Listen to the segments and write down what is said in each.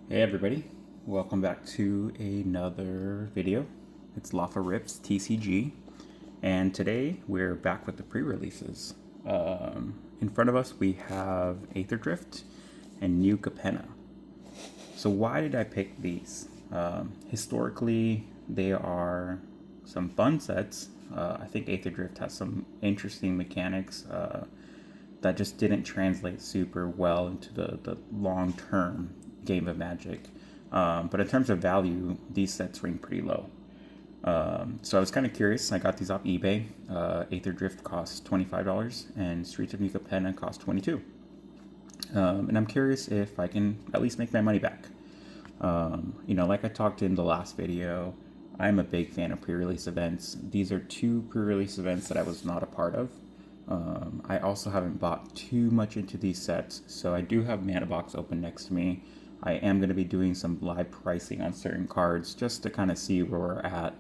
Hey everybody, welcome back to another video. It's Lafa Rips TCG, and today we're back with the pre-releases. In front of us we have Aether Drift and New Capenna. So why did I pick these? Historically, they are some fun sets. I think Aether Drift has some interesting mechanics that just didn't translate super well into the long-term game of Magic. But in terms of value, these sets ring pretty low. So I was kind of curious. I got these off eBay. Aether Drift costs $25 and Streets of New Capenna costs $22. And I'm curious if I can at least make my money back. Like I talked in the last video, I'm a big fan of pre-release events. These are two pre-release events that I was not a part of. I also haven't bought too much into these sets, so I do have Mana Box open next to me. I am going to be doing some live pricing on certain cards just to kind of see where we're at.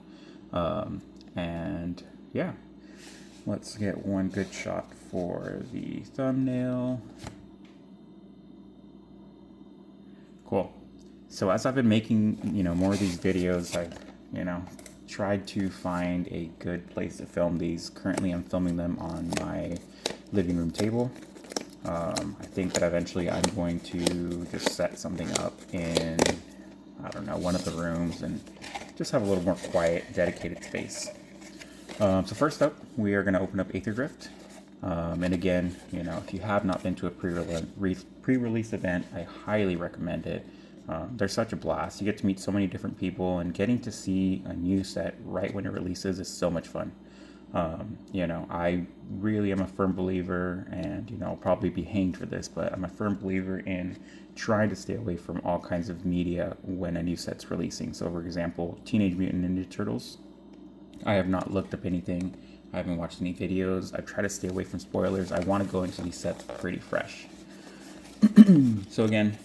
And yeah, let's get one good shot for the thumbnail. Cool. So as I've been making, more of these videos, I've, tried to find a good place to film these. Currently I'm filming them on my living room table. I think that eventually I'm going to just set something up in, I don't know, one of the rooms and just have a little more quiet, dedicated space. So first up, we are going to open up Aether Drift. And again, if you have not been to a pre-release event, I highly recommend it. They're such a blast. You get to meet so many different people, and getting to see a new set right when it releases is so much fun. I really am a firm believer, and I'll probably be hanged for this, but I'm a firm believer in trying to stay away from all kinds of media when a new set's releasing. So, for example, Teenage Mutant Ninja Turtles. I have not looked up anything. I haven't watched any videos. I try to stay away from spoilers. I want to go into these sets pretty fresh. So again,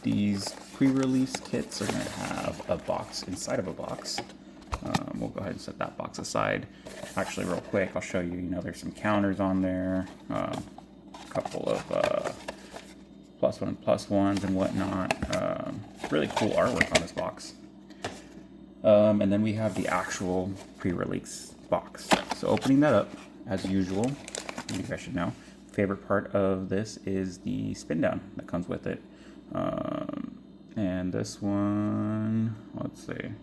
these pre-release kits are going to have a box inside of a box. We'll go ahead and set that box aside. Actually, real quick, I'll show you, there's some counters on there, a couple of +1/+1s and whatnot. Really cool artwork on this box. And then we have the actual pre-release box. So opening that up, as usual, you guys should know, favorite part of this is the spin down that comes with it. And this one, let's see,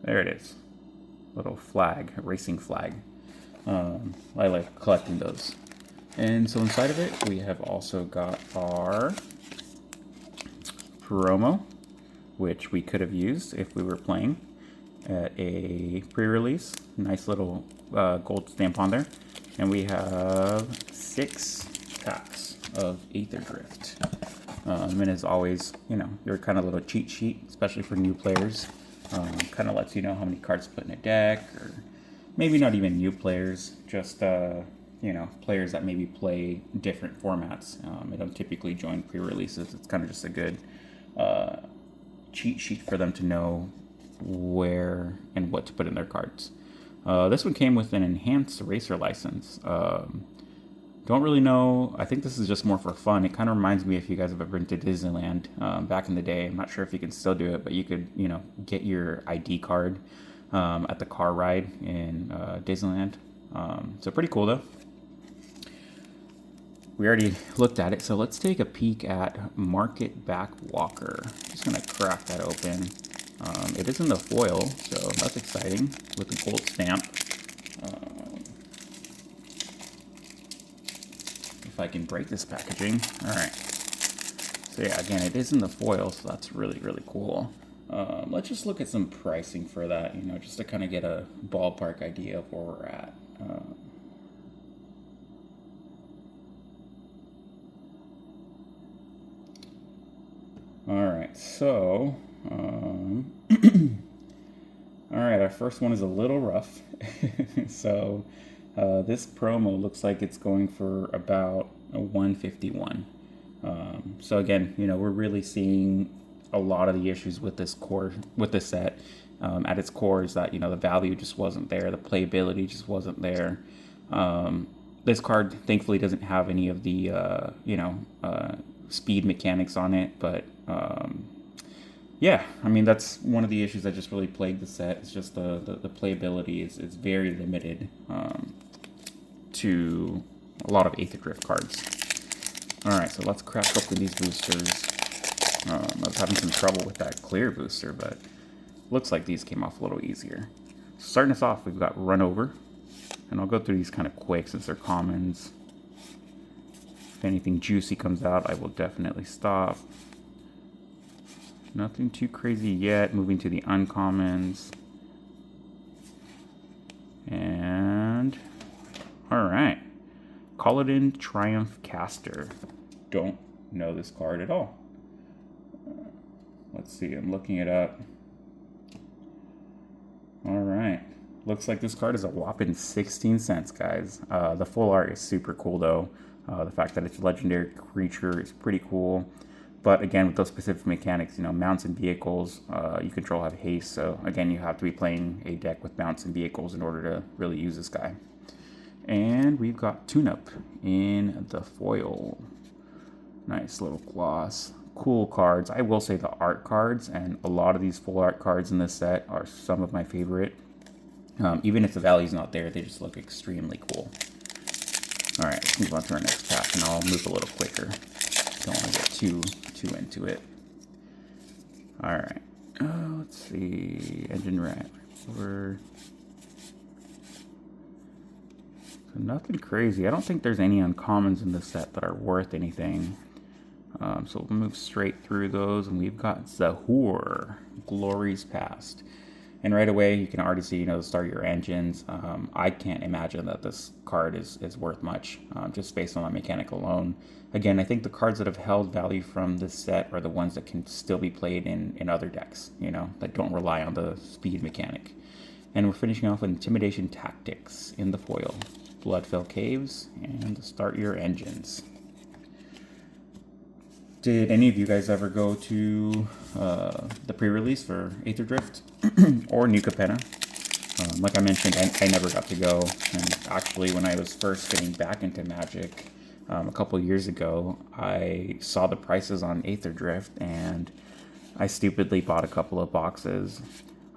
there it is, little flag, a racing flag. I like collecting those. And so inside of it, we have also got our promo, which we could have used if we were playing at a pre-release. Nice little gold stamp on there. And we have 6 packs of Aether Drift. And as always, your kind of little cheat sheet, especially for new players. Kind of lets you know how many cards to put in a deck, or maybe not even new players, just players that maybe play different formats. They don't typically join pre-releases. It's kind of just a good cheat sheet for them to know where and what to put in their cards. This one came with an enhanced eraser license. Don't really know. I think this is just more for fun. It kind of reminds me if you guys have ever been to Disneyland back in the day. I'm not sure if you can still do it, but you could, get your ID card at the car ride in Disneyland. So pretty cool though. We already looked at it, so let's take a peek at Market Back Walker. Just gonna crack that open. It is in the foil, so that's exciting, with the gold stamp. If I can break this packaging. Alright. So yeah, again, it is in the foil, so that's really, really cool. Let's just look at some pricing for that, just to kind of get a ballpark idea of where we're at. Alright, so... Alright, our first one is a little rough. So... this promo looks like it's going for about a 151. So again, we're really seeing a lot of the issues with this set. At its core is that the value just wasn't there, the playability just wasn't there. This card thankfully doesn't have any of the speed mechanics on it, but yeah, I mean, that's one of the issues that just really plagued the set. It's just the playability is very limited to a lot of Aether Drift cards. Alright, so let's crack open these boosters. I was having some trouble with that clear booster, but looks like these came off a little easier. Starting us off, we've got Run Over, and I'll go through these kind of quick since they're commons. If anything juicy comes out, I will definitely stop. Nothing too crazy yet. Moving to the uncommons. And alright. Call it in Triumph Caster. Don't know this card at all. Let's see, I'm looking it up. Alright. Looks like this card is a whopping 16 cents, guys. The full art is super cool though. The fact that it's a legendary creature is pretty cool. But again, with those specific mechanics, you know, mounts and vehicles, you control have haste. So again, you have to be playing a deck with mounts and vehicles in order to really use this guy. And we've got Tune-Up in the foil. Nice little gloss. Cool cards. I will say the art cards and a lot of these full art cards in this set are some of my favorite. Even if the value's not there, they just look extremely cool. Alright, let's move on to our next pack, and I'll move a little quicker. Don't want to get too into it. Alright. Let's see. Engine Rat. So nothing crazy. I don't think there's any uncommons in this set that are worth anything. So we'll move straight through those, and we've got Zahur, Glory's Past. And right away, you can already see, you know, the start of your engines. I can't imagine that this card is worth much, just based on that mechanic alone. Again, I think the cards that have held value from this set are the ones that can still be played in other decks, you know, that don't rely on the speed mechanic. And we're finishing off with Intimidation Tactics in the foil. Bloodfell Caves, and start your engines. Did any of you guys ever go to the pre-release for Aether Drift or New Capenna? Like I mentioned, I never got to go, and actually when I was first getting back into Magic a couple years ago, I saw the prices on Aether Drift, and I stupidly bought a couple of boxes.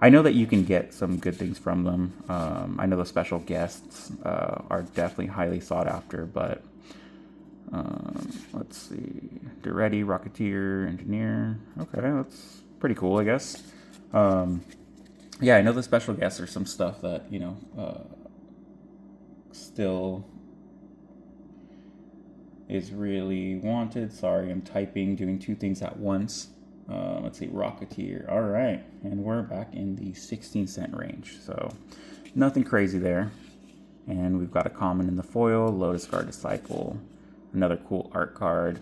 I know that you can get some good things from them. I know the special guests are definitely highly sought after, but let's see. Duretti, Rocketeer, Engineer. Okay, that's pretty cool, I guess. Yeah, I know the special guests are some stuff that, you know, still is really wanted. Sorry, I'm typing, doing two things at once. Let's see, Rocketeer. All right, and we're back in the 16-cent range, so nothing crazy there. And we've got a common in the foil, Lotus Guard Disciple. Another cool art card.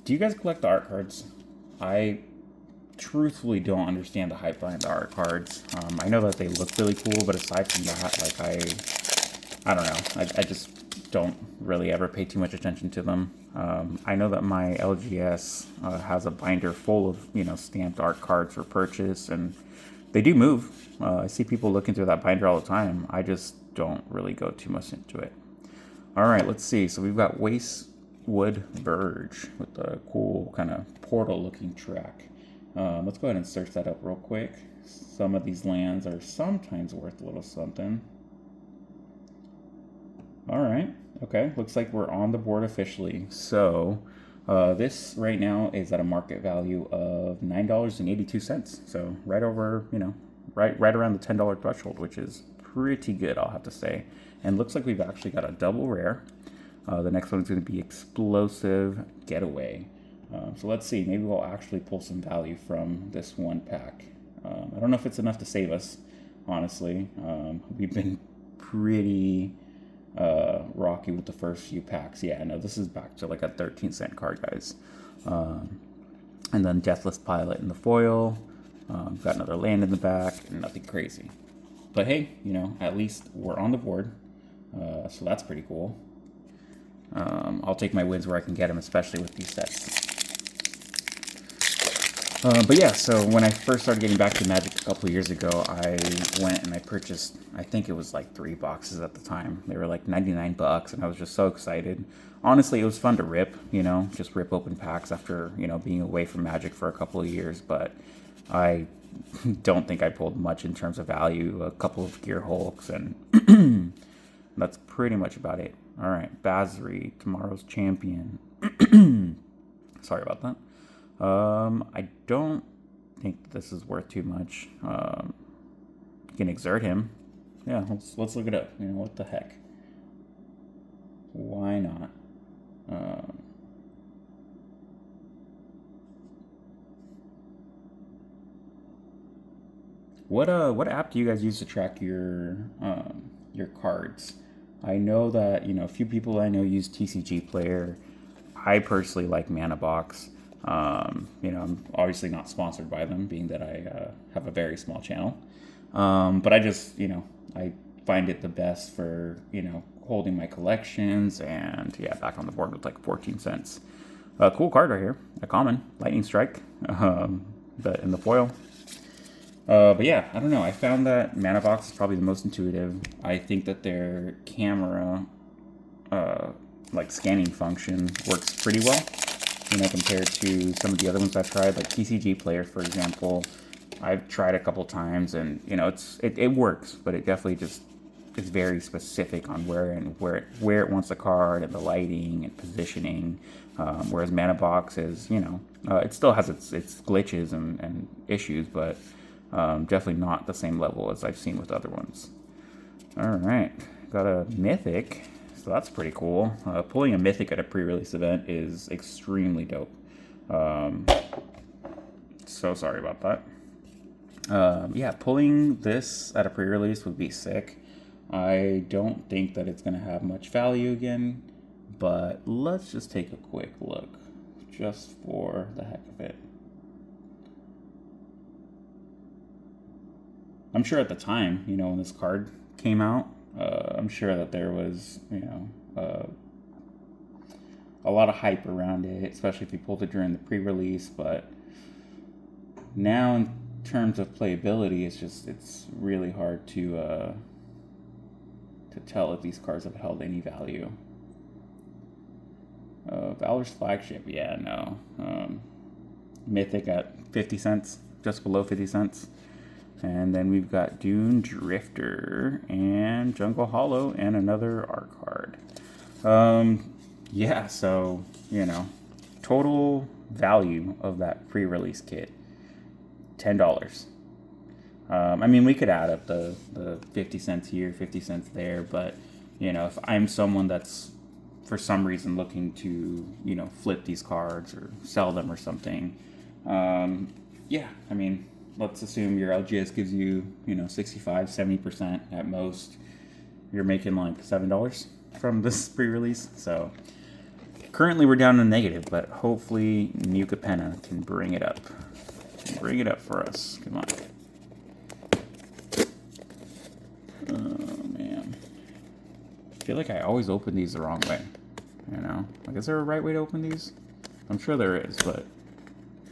Do you guys collect the art cards? I truthfully don't understand the hype behind the art cards. I know that they look really cool, but aside from that, like I don't know. I just don't really ever pay too much attention to them. I know that my LGS has a binder full of, you know, stamped art cards for purchase, and they do move. I see people looking through that binder all the time. I just don't really go too much into it. All right, let's see. So we've got Wastewood Verge with a cool kind of portal-looking track. Let's go ahead and search that up real quick. Some of these lands are sometimes worth a little something. All right. Okay. Looks like we're on the board officially. So this right now is at a market value of $9.82. So right over, you know, right around the $10 threshold, which is pretty good, I'll have to say. And looks like we've actually got a double rare. The next one is going to be Explosive Getaway. So let's see. Maybe we'll actually pull some value from this one pack. I don't know if it's enough to save us, honestly. We've been pretty rocky with the first few packs. Yeah, no, this is back to like a 13-cent card, guys. And then Deathless Pilot in the foil. Got another land in the back. Nothing crazy. But hey, you know, at least we're on the board. So that's pretty cool. I'll take my wins where I can get them, especially with these sets. But yeah, so when I first started getting back to Magic a couple of years ago, I went and I purchased, I think it was like 3 boxes at the time. They were like 99 bucks, and I was just so excited. Honestly, it was fun to rip, just rip open packs after, being away from Magic for a couple of years, but I don't think I pulled much in terms of value. A couple of Gear Hulks, and that's pretty much about it. All right, Basri, tomorrow's champion. Sorry about that. I don't think this is worth too much. You can exert him. Yeah, let's look it up. What the heck? Why not? What app do you guys use to track your cards? I know that a few people I know use TCG Player. I personally like ManaBox. I'm obviously not sponsored by them, being that I have a very small channel. But I just, I find it the best for, holding my collections, and yeah, back on the board with like 14 cents. A cool card right here, a common, Lightning Strike, in the foil. But yeah, I don't know. I found that ManaBox is probably the most intuitive. I think that their camera, scanning function works pretty well, compared to some of the other ones I've tried, like TCG Player, for example. I've tried a couple times, and it works, but it definitely just is very specific on where it wants the card and the lighting and positioning. Whereas ManaBox is, it still has its glitches and issues, but definitely not the same level as I've seen with other ones. All right, got a Mythic. So that's pretty cool. Pulling a Mythic at a pre-release event is extremely dope. So sorry about that. Yeah, pulling this at a pre-release would be sick. I don't think that it's going to have much value again, but let's just take a quick look, just for the heck of it. I'm sure at the time, when this card came out, I'm sure that there was, a lot of hype around it, especially if you pulled it during the pre-release. But now, in terms of playability, it's really hard to tell if these cards have held any value. Valor's Flagship, yeah, no. Mythic at 50 cents, just below 50 cents. And then we've got Dune Drifter and Jungle Hollow and another art card. Yeah, so, total value of that pre-release kit, $10. I mean, we could add up the 50 cents here, 50 cents there, but, if I'm someone that's for some reason looking to, flip these cards or sell them or something, yeah, I mean, let's assume your LGS gives you, 65, 70% at most. You're making like $7 from this pre-release. So currently we're down in the negative, but hopefully Nuka Penna can bring it up. Bring it up for us. Come on. Oh, man. I feel like I always open these the wrong way. Like, is there a right way to open these? I'm sure there is, but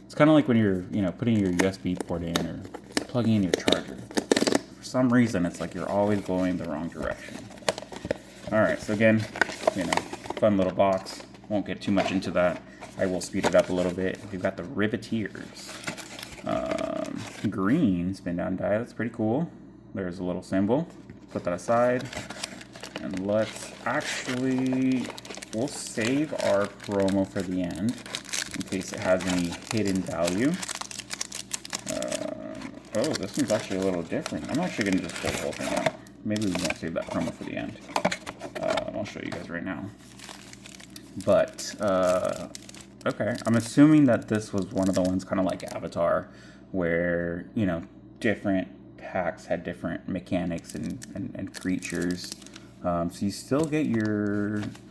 it's kind of like when you're, putting your USB port in or plugging in your charger. For some reason, it's like you're always going the wrong direction. All right, so again, fun little box. Won't get too much into that. I will speed it up a little bit. We've got the Riveteers. Green spin down die. That's pretty cool. There's a little symbol. Put that aside. And we'll save our promo for the end, in case it has any hidden value. Oh, this one's actually a little different. I'm actually going to just pull the whole thing out. Maybe we won't save that promo for the end. I'll show you guys right now. But, okay. I'm assuming that this was one of the ones kind of like Avatar, where, different packs had different mechanics and creatures. So you still get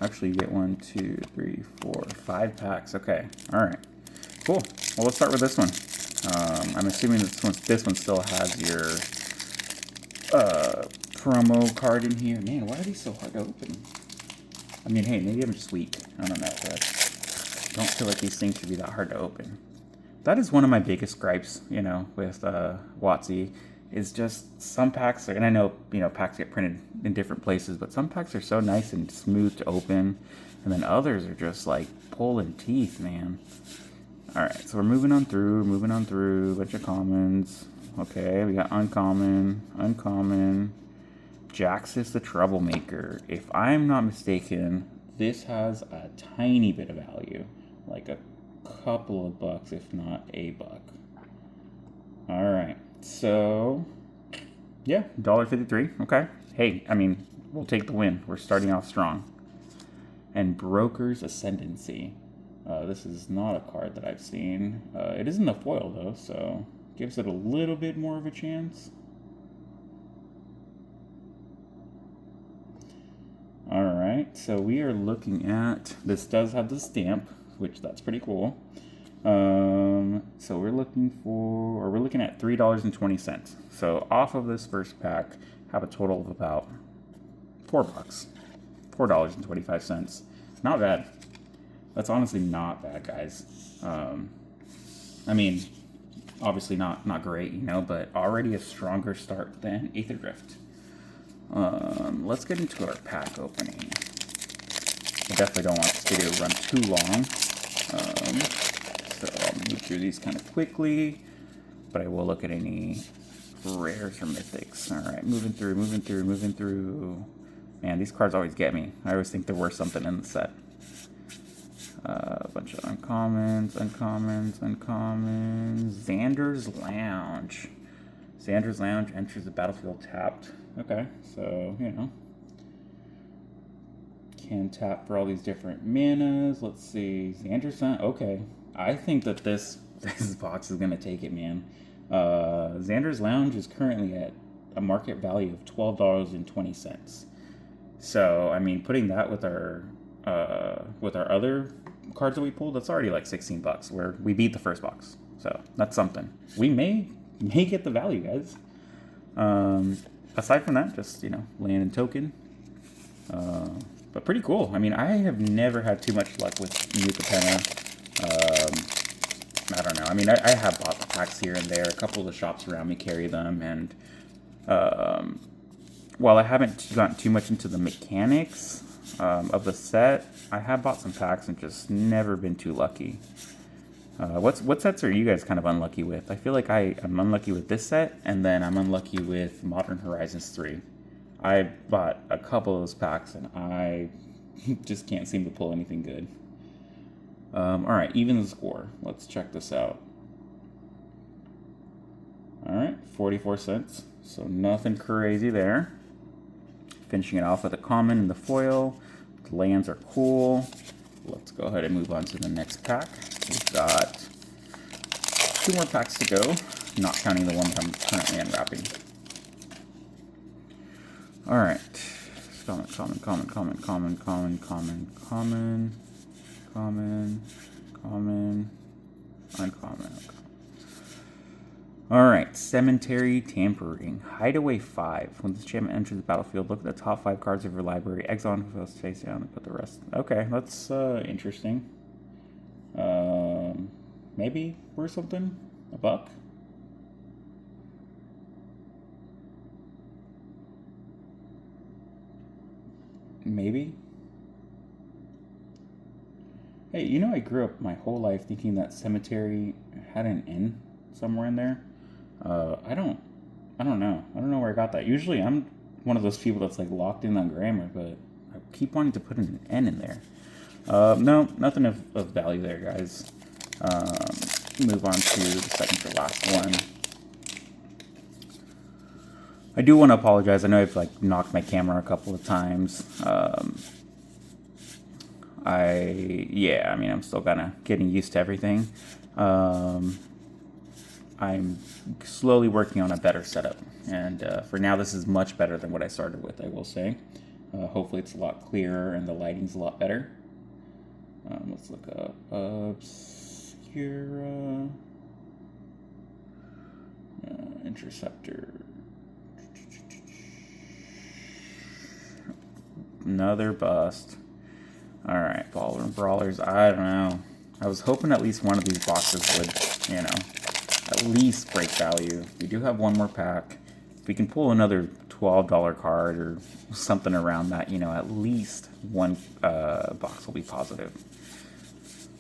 actually you get 1, 2, 3, 4, 5 packs. Okay, all right, cool. Well, let's start with this one. I'm assuming this one still has your promo card in here. Man, why are these so hard to open? I mean, hey, maybe I'm just weak. I don't know, but I don't feel like these things should be that hard to open. that is one of my biggest gripes, you know, with WotC, is just some packs, and I know, you know, packs get printed in different places, but some packs are so nice and smooth to open, and then others are just like pulling teeth, man. Alright, so we're moving on through, bunch of commons. Okay, we got uncommon, Jaxus the Troublemaker. If I'm not mistaken, this has a tiny bit of value, like a couple of bucks, if not a buck. Alright, so yeah, $1.53. Okay. Hey, I mean, we'll take the win. We're starting off strong. And Broker's Ascendancy. This is not a card that I've seen. It is in the foil though, so gives it a little bit more of a chance. Alright, so we are looking at, this does have the stamp, which that's pretty cool. So we're looking at $3.20. So off of this first pack, have a total of about $4. $4.25. Not bad. That's honestly not bad, guys. I mean, obviously not great, you know, but already a stronger start than Aether Drift. Let's get into our pack opening. I definitely don't want this video to run too long. So I'll move through these kind of quickly, but I will look at any rares or mythics. Alright, moving through. Man, these cards always get me. I always think they're worth something in the set. A bunch of uncommons. Xander's Lounge. Xander's Lounge enters the battlefield tapped. Okay, so, you know. Can tap for all these different manas. Let's see. Xander's Lounge. Okay. I think that this box is going to take it, man. Xander's Lounge is currently at a market value of $12.20. So, I mean, putting that with our other cards that we pulled, that's already like $16, where we beat the first box. So, that's something. We may get the value, guys. Aside from that, just, you know, land and token. But pretty cool. I mean, I have never had too much luck with New Capenna. I don't know. I mean, I have bought the packs here and there. A couple of the shops around me carry them, and while I haven't gotten too much into the mechanics of the set, I have bought some packs and just never been too lucky. What sets are you guys kind of unlucky with? I feel like I'm unlucky with this set, and then I'm unlucky with Modern Horizons 3. I bought a couple of those packs, and I just can't seem to pull anything good. Alright, even the score. Let's check this out. Alright, 44 cents. So nothing crazy there. Finishing it off with a common in the foil. The lands are cool. Let's go ahead and move on to the next pack. We've got 2 more packs to go, not counting the one that I'm currently unwrapping. Alright. Common, uncommon. Alright, Cemetery Tampering. Hideaway 5. When this enchantment enters the battlefield, look at the top 5 cards of your library, exile and face down, and put the rest. Okay, that's interesting. Maybe worth something? $1? Maybe. Hey, you know, I grew up my whole life thinking that Cemetery had an N somewhere in there. I don't know. I don't know where I got that. Usually I'm one of those people that's like locked in on grammar, but I keep wanting to put an N in there. No, nothing of value there, guys. Move on to the second to last one. I do want to apologize. I know I've like knocked my camera a couple of times. I mean, I'm still kind of getting used to everything. I'm slowly working on a better setup, and for now, this is much better than what I started with, I will say. Hopefully, it's a lot clearer and the lighting's a lot better. Let's look up Obscura Interceptor. Another bust. Alright, Baller and Brawlers. I don't know. I was hoping at least one of these boxes would, you know, at least break value. We do have one more pack. If we can pull another $12 card or something around that, you know, at least one box will be positive.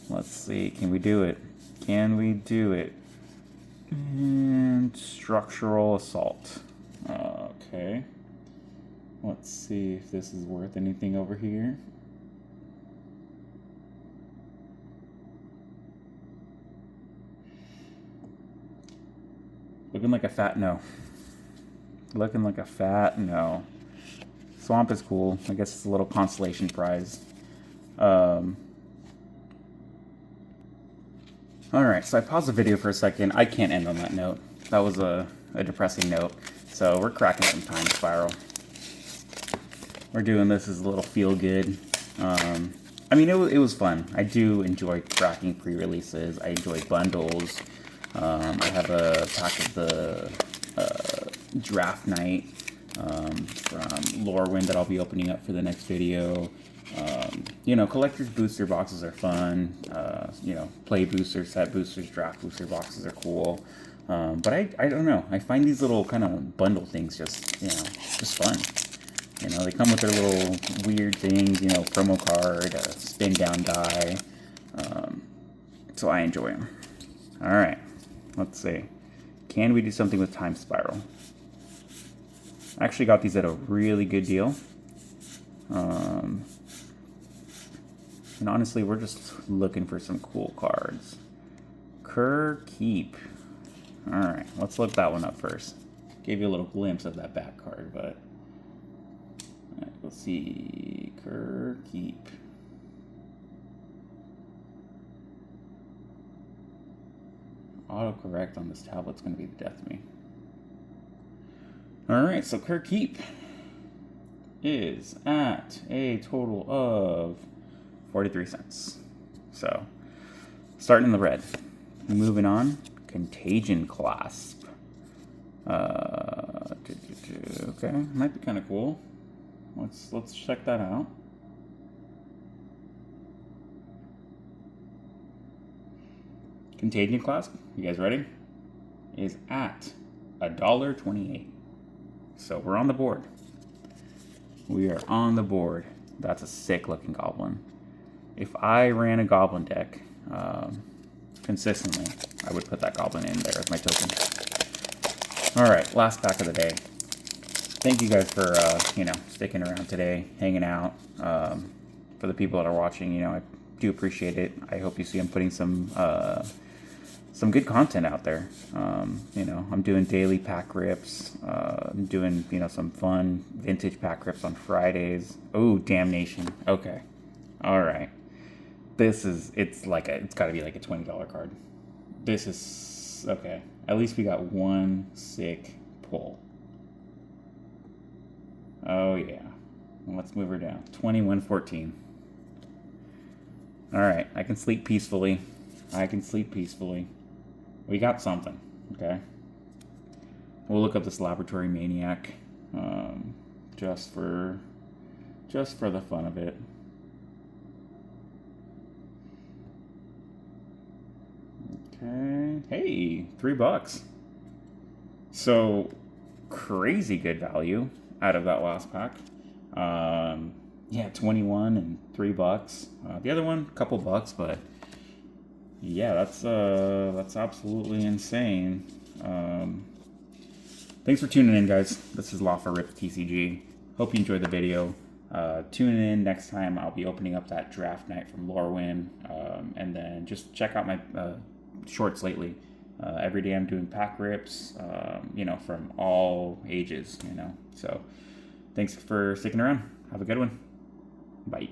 Let's see, can we do it? Can we do it? And structural assault. Okay. Let's see if this is worth anything over here. Looking like a fat no. Looking like a fat no. Swamp is cool. I guess it's a little consolation prize. Alright, so I paused the video for a second. I can't end on that note. That was a depressing note. So we're cracking some time spiral. We're doing this as a little feel good. I mean, it was fun. I do enjoy cracking pre-releases. I enjoy bundles. I have a pack of the draft night from Lorwyn that I'll be opening up for the next video. You know, collector's booster boxes are fun. You know, play boosters, set boosters, draft booster boxes are cool. But I don't know. I find these little kind of bundle things just, you know, just fun. You know, they come with their little weird things, you know, promo card, a spin down die. So I enjoy them. All right, let's see. Can we do something with Time Spiral? I actually got these at a really good deal. And honestly, we're just looking for some cool cards. Kerr Keep. All right, let's look that one up first. Gave you a little glimpse of that back card, but all right, let's see. Kerr Keep. Autocorrect on this tablet's going to be the death of me. All right, so Kerr Keep is at a total of 43 cents. So, starting in the red. Moving on, Contagion Clasp. Okay, might be kind of cool. Let's check that out. Contagion Clasp, you guys ready? Is at $1.28. So we're on the board. We are on the board. That's a sick looking goblin. If I ran a goblin deck consistently, I would put that goblin in there as my token. Alright, last pack of the day. Thank you guys for you know, sticking around today, hanging out. For the people that are watching, you know, I do appreciate it. I hope you see I'm putting some good content out there. You know, I'm doing daily pack rips. I'm doing, you know, some fun vintage pack rips on Fridays. Oh, Damnation. Okay. All right. It's got to be like a $20 card. This is, okay. At least we got one sick pull. Oh, yeah. Let's move her down. 2114. All right. I can sleep peacefully. I can sleep peacefully. We got something, okay? We'll look up this Laboratory Maniac, just for the fun of it. Okay, hey, $3. So, crazy good value out of that last pack. Yeah, 21 and $3. The other one, a couple bucks, but yeah, that's absolutely insane. Thanks for tuning in, guys. This is Law for Rip TCG. Hope you enjoyed the video. Tune in next time. I'll be opening up that draft night from Lorwyn, and then just check out my shorts lately. Every day I'm doing pack rips, you know, from all ages, you know. So thanks for sticking around. Have a good one. Bye.